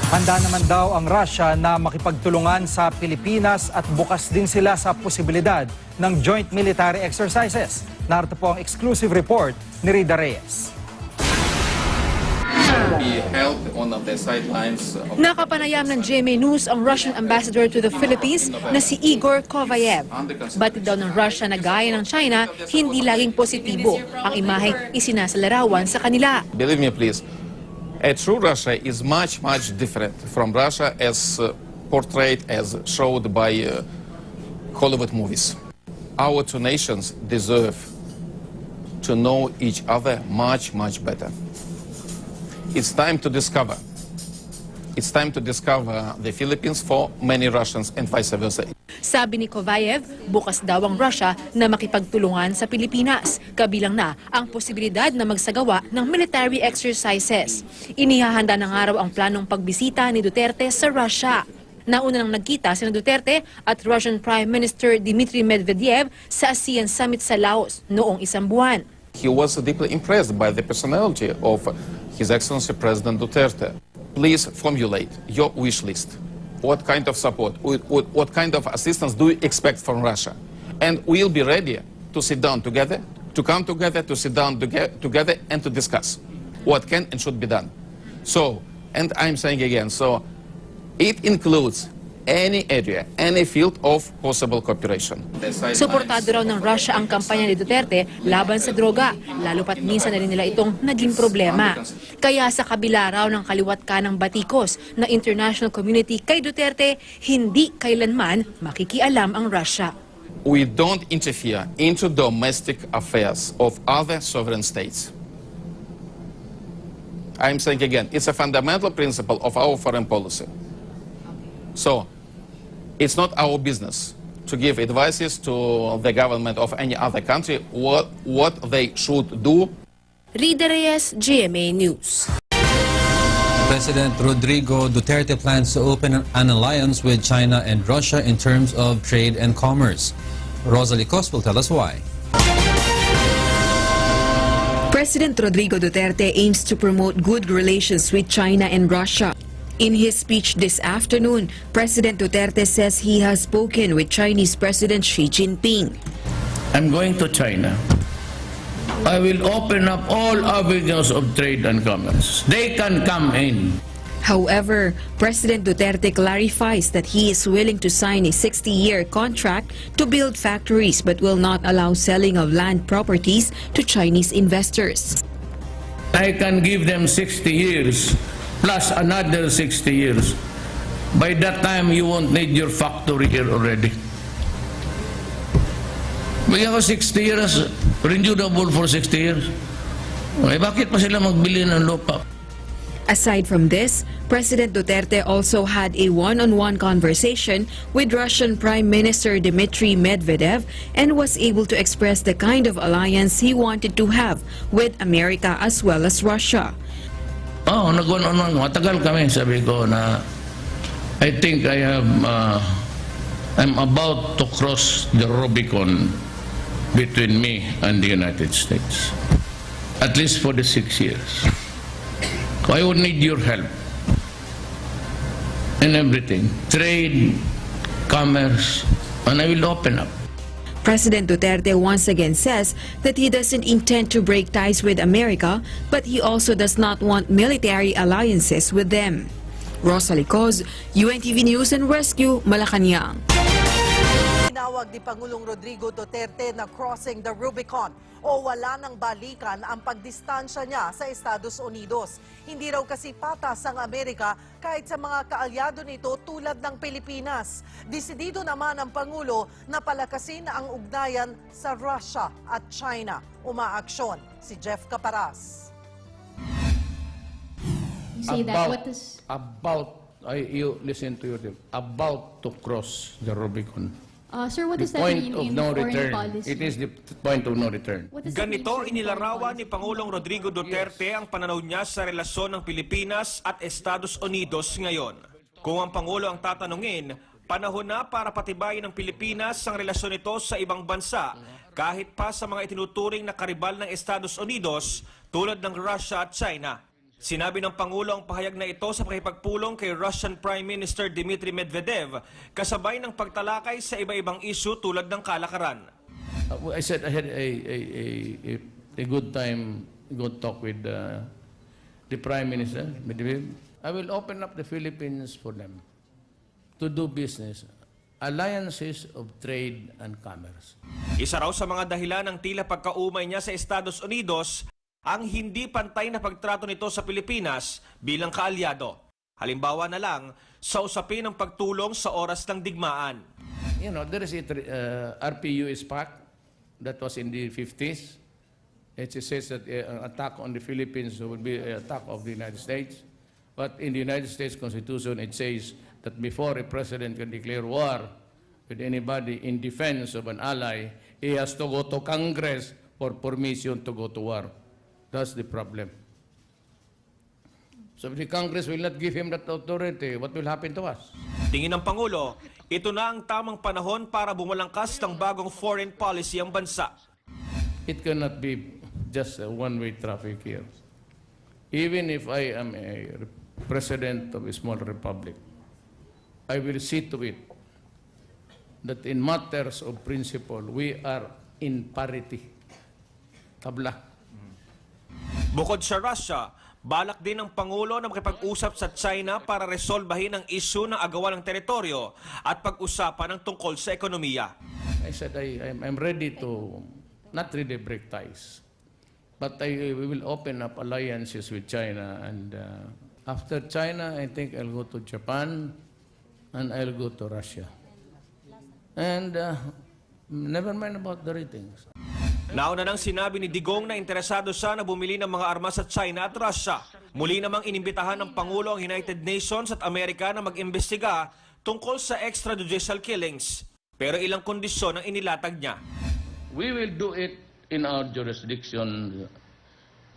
Handa naman daw ang Russia na makipagtulungan sa Pilipinas at bukas din sila sa posibilidad ng joint military exercises. Narito po ang exclusive report ni Rida Reyes. Nakapanayam ng GMA News ang Russian ambassador to the Philippines na si Igor Kovayev. Batid daw ng Russia na gaya ng China, hindi laging positibo ang imaheng isinasalarawan sa kanila. Believe me, please. A true Russia is much, much different from Russia as portrayed, as showed by Hollywood movies. Our two nations deserve to know each other much, much better. It's time to discover. It's time to discover the Philippines for many Russians and vice versa. Sabi ni Kovayev, bukas daw ang Russia na makipagtulungan sa Pilipinas, kabilang na ang posibilidad na magsagawa ng military exercises. Inihahanda ng araw ang planong pagbisita ni Duterte sa Russia. Nauna nang nagkita sina Duterte at Russian Prime Minister Dmitry Medvedev sa ASEAN Summit sa Laos noong isang buwan. He was deeply impressed by the personality of His Excellency President Duterte. Please formulate your wish list. What kind of support, what kind of assistance do you expect from Russia? And we'll be ready to sit down together, to come together, to sit down together and to discuss what can and should be done. So, and I'm saying again, so it includes any area, any field of possible cooperation. Suportado raw ng Russia ang kampanya ni Duterte laban sa droga, lalo pat minsan na rin nila itong naging problema. Kaya sa kabila raw ng kaliwat kanang batikos na international community kay Duterte, hindi kailanman makikialam ang Russia. We don't interfere into domestic affairs of other sovereign states. I'm saying again, it's a fundamental principle of our foreign policy. So, it's not our business to give advices to the government of any other country what they should do. Rida Reyes, GMA News. President Rodrigo Duterte plans to open an alliance with China and Russia in terms of trade and commerce. Rosalie Cos will tell us why. President Rodrigo Duterte aims to promote good relations with China and Russia. In his speech this afternoon, President Duterte says he has spoken with Chinese President Xi Jinping. I'm going to China. I will open up all avenues of trade and commerce. They can come in. However, President Duterte clarifies that he is willing to sign a 60-year contract to build factories but will not allow selling of land properties to Chinese investors. I can give them 60 years plus another 60 years. By that time, you won't need your factory here already. Bigyan ko 60 years, renewable for 60 years. Eh, bakit pa sila magbili ng lupa? Aside from this, President Duterte also had a one-on-one conversation with Russian Prime Minister Dmitry Medvedev and was able to express the kind of alliance he wanted to have with America as well as Russia. Oh, nag-one-on-one. Matagal kami, sabi ko na I think I'm about to cross the Rubicon between me and the United States. At least for the 6 years. I would need your help in everything. Trade, commerce, and I will open up. President Duterte once again says that he doesn't intend to break ties with America, but he also does not want military alliances with them. Rosalie Cos, UNTV News and Rescue, Malacanang. Tinawag ni Pangulong Rodrigo Duterte na crossing the Rubicon o wala nang balikan ang pagdistansya niya sa Estados Unidos. Hindi raw kasi patas ang Amerika kahit sa mga kaalyado nito tulad ng Pilipinas. Desidido naman ang Pangulo na palakasin ang ugnayan sa Russia at China. Umaaksyon si Jeff Caparas. You say that, what is... You listen to your about to cross the Rubicon. Sir, what does that mean in foreign policy? It is the point of no return. Ganito inilarawan ni Pangulong Rodrigo Duterte ang pananaw niya sa relasyon ng Pilipinas at Estados Unidos ngayon. Kung ang Pangulo ang tatanungin, panahon na para patibayin ng Pilipinas ang relasyon nito sa ibang bansa, kahit pa sa mga itinuturing na karibal ng Estados Unidos tulad ng Russia at China. Sinabi ng Pangulo ang pahayag na ito sa pakipagpulong kay Russian Prime Minister Dmitry Medvedev kasabay ng pagtalakay sa iba-ibang issue tulad ng kalakaran. I said I had a good talk with the Prime Minister, Medvedev. I will open up the Philippines for them to do business, alliances of trade and commerce. Isa raw sa mga dahilan ng tila pagkaumay niya sa Estados Unidos ang hindi pantay na pagtrato nito sa Pilipinas bilang kaalyado. Halimbawa na lang sa usapin ng pagtulong sa oras ng digmaan. You know, there is a RPUS Pact that was in the 50s. It says that an attack on the Philippines would be an attack of the United States. But in the United States Constitution, it says that before a president can declare war with anybody in defense of an ally, he has to go to Congress for permission to go to war. That's the problem. So if the Congress will not give him that authority, what will happen to us? Tingin ng Pangulo, ito na ang tamang panahon para bumalangkas ng bagong foreign policy ang bansa. It cannot be just a one-way traffic here. Even if I am a president of a small republic, I will see to it that in matters of principle, we are in parity. Tabla. Bukod sa Russia, balak din ng Pangulo na makipag-usap sa China para resolbahin ang issue ng agawan ng teritoryo at pag-usapan ng tungkol sa ekonomiya. I said I'm ready to not really break ties, but we will open up alliances with China. And after China, I think I'll go to Japan and I'll go to Russia. And never mind about the ratings. Nauna nang sinabi ni Digong na interesado siya na bumili ng mga armas sa China at Russia. Muli namang inimbitahan ng Pangulo ang United Nations at Amerika na mag-imbestiga tungkol sa extrajudicial killings. Pero ilang kondisyon ang inilatag niya. We will do it in our jurisdiction.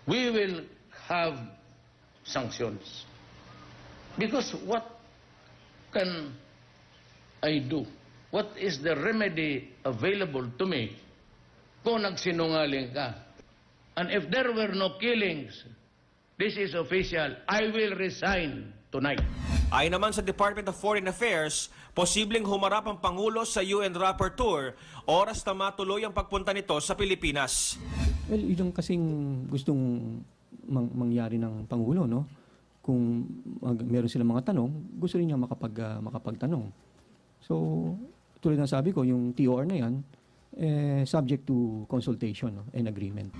We will have sanctions. Because what can I do? What is the remedy available to me kung nagsinungaling ka? And if there were no killings, this is official, I will resign tonight. Ayon naman sa Department of Foreign Affairs, posibleng humarap ang Pangulo sa UN Rapporteur oras na matuloy ang pagpunta nito sa Pilipinas. Well, yun kasing gustong mangyari ng Pangulo, no? Kung meron silang mga tanong, gusto rin niya makapagtanong. So, tuloy na sabi ko, yung TOR na yan, subject to consultation and agreement.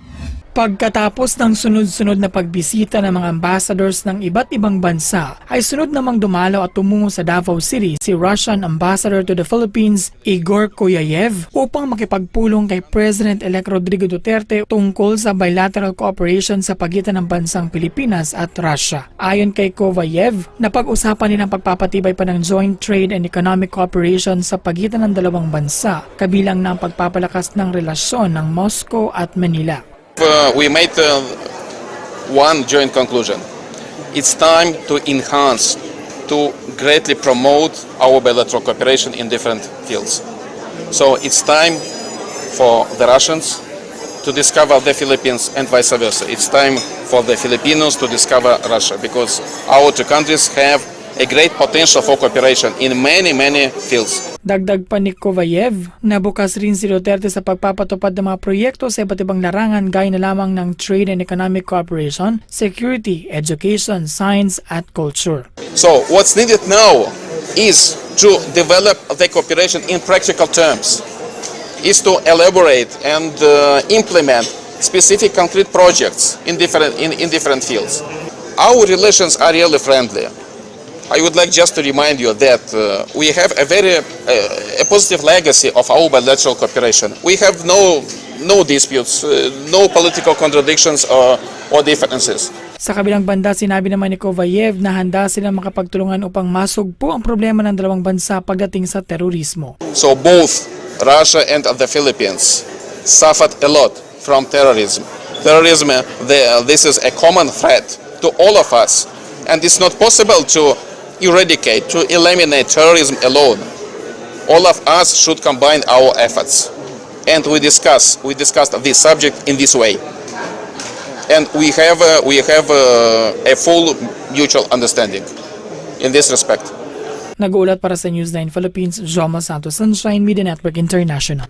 Pagkatapos ng sunod-sunod na pagbisita ng mga ambassadors ng iba't ibang bansa, ay sunod namang dumalaw at tumungo sa Davao City si Russian Ambassador to the Philippines, Igor Koyayev, upang makipagpulong kay President-elect Rodrigo Duterte tungkol sa bilateral cooperation sa pagitan ng bansang Pilipinas at Russia. Ayon kay Koyayev, napag-usapan nilang pagpapatibay pa ng joint trade and economic cooperation sa pagitan ng dalawang bansa, kabilang ng pagpapalakas ng relasyon ng Moscow at Manila. We made one joint conclusion. It's time to enhance, to greatly promote our bilateral cooperation in different fields. So it's time for the Russians to discover the Philippines and vice versa. It's time for the Filipinos to discover Russia because our two countries have a great potential for cooperation in many fields. Dagdag pa ni Kovayev, nabukas rin si Duterte sa pagpapatupad ng mga proyekto sa iba't ibang larangan gaya na lamang ng trade and economic cooperation, security, education, science at culture. So what's needed now is to develop the cooperation in practical terms, is to elaborate and implement specific concrete projects in different fields. Our relations are really friendly. I would like just to remind you that we have a very positive legacy of our bilateral cooperation. We have no disputes, no political contradictions or differences. Sa kabilang banda, sinabi naman ni Kovayev na handa silang makapagtulungan upang masugpo ang problema ng dalawang bansa pagdating sa terorismo. So both Russia and the Philippines suffered a lot from terrorism. Terrorism, this is a common threat to all of us, and it's not possible to eradicate, to eliminate terrorism alone. All of us should combine our efforts. And we discussed this subject in this way. And we have a full mutual understanding in this respect. Nag-uulat para sa News 9 Philippines, Joma Santos, Sunshine Media Network International.